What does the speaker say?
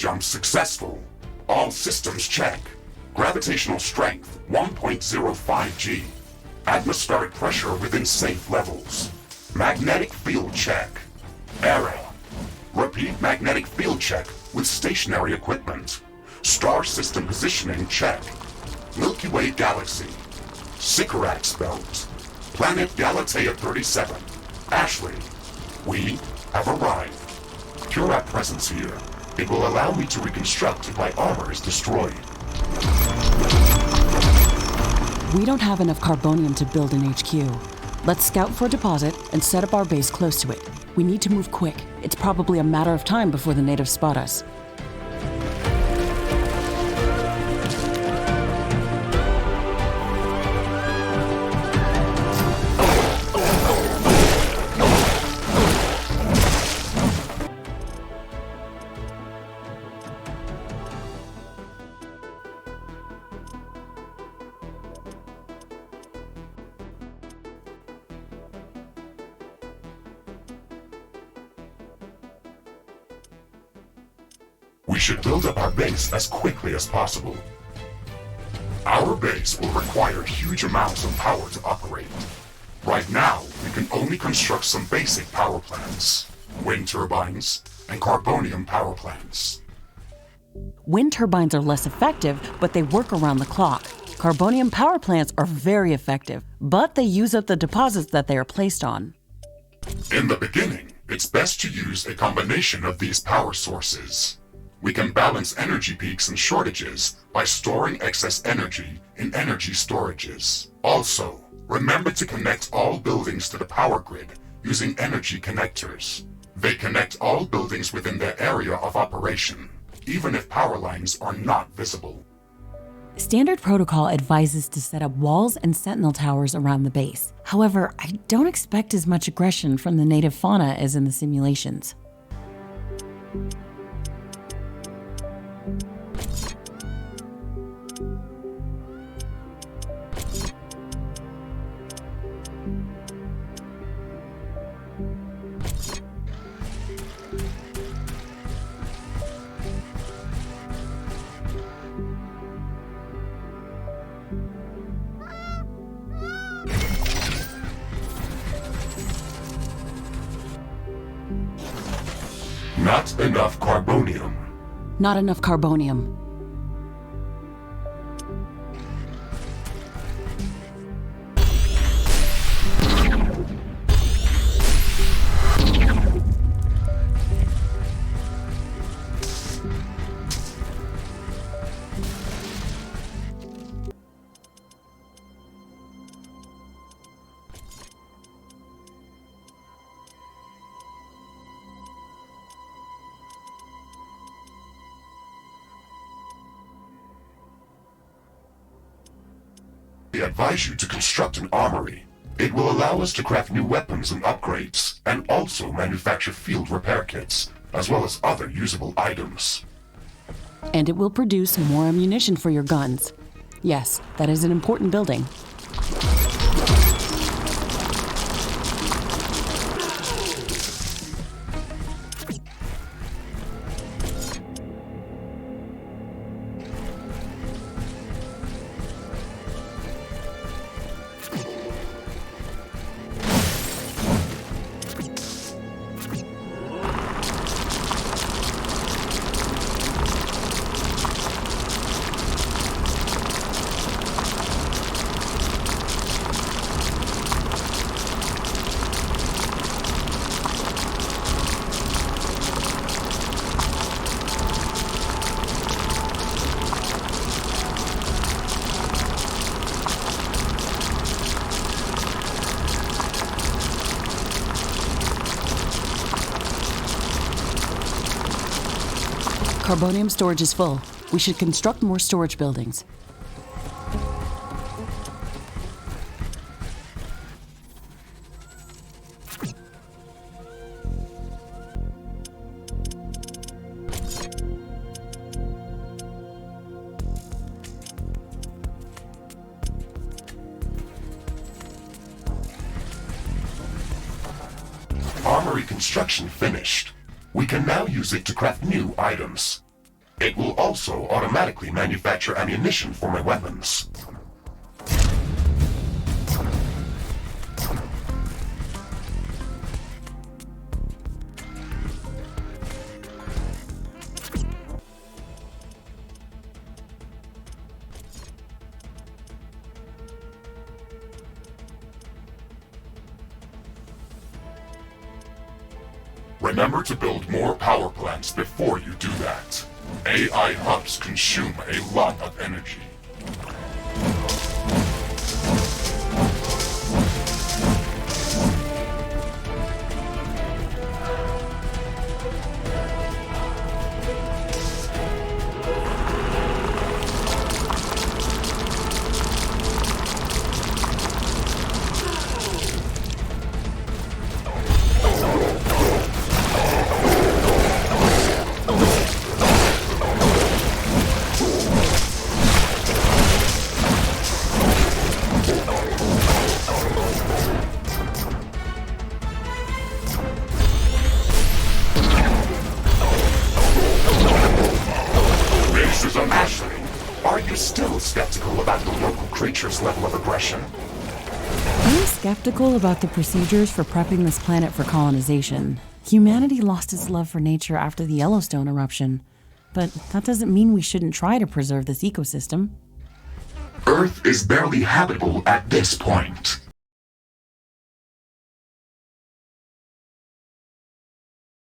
jump successful. All systems check. Gravitational strength 1.05 G. Atmospheric pressure within safe levels. Magnetic field check. Error. Repeat magnetic field check with stationary equipment. Star system positioning check. Milky Way galaxy. Sycorax belt. Planet Galatea 37. Ashley. We have arrived. Pure presence here. It will allow me to reconstruct if my armor is destroyed. We don't have enough carbonium to build an HQ. Let's scout for a deposit and set up our base close to it. We need to move quick. It's probably a matter of time before the natives spot us. We should build up our base as quickly as possible. Our base will require huge amounts of power to operate. Right now, we can only construct some basic power plants, wind turbines, and carbonium power plants. Wind turbines are less effective, but they work around the clock. Carbonium power plants are very effective, but they use up the deposits that they are placed on. In the beginning, it's best to use a combination of these power sources. We can balance energy peaks and shortages by storing excess energy in energy storages. Also, remember to connect all buildings to the power grid using energy connectors. They connect all buildings within their area of operation, even if power lines are not visible. Standard protocol advises to set up walls and sentinel towers around the base. However, I don't expect as much aggression from the native fauna as in the simulations. Not enough carbonium. Not enough carbonium. I advise you to construct an armory. It will allow us to craft new weapons and upgrades, and also manufacture field repair kits, as well as other usable items. And it will produce more ammunition for your guns. Yes, that is an important building. Carbonium storage is full. We should construct more storage buildings. Armory construction finished. We can now use it to craft new items. It will also automatically manufacture ammunition for my weapons. Remember to build more power plants before you do that. AI hubs consume a lot of energy. Are you still skeptical about the local creature's level of aggression? I'm skeptical about the procedures for prepping this planet for colonization. Humanity lost its love for nature after the Yellowstone eruption. But that doesn't mean we shouldn't try to preserve this ecosystem. Earth is barely habitable at this point.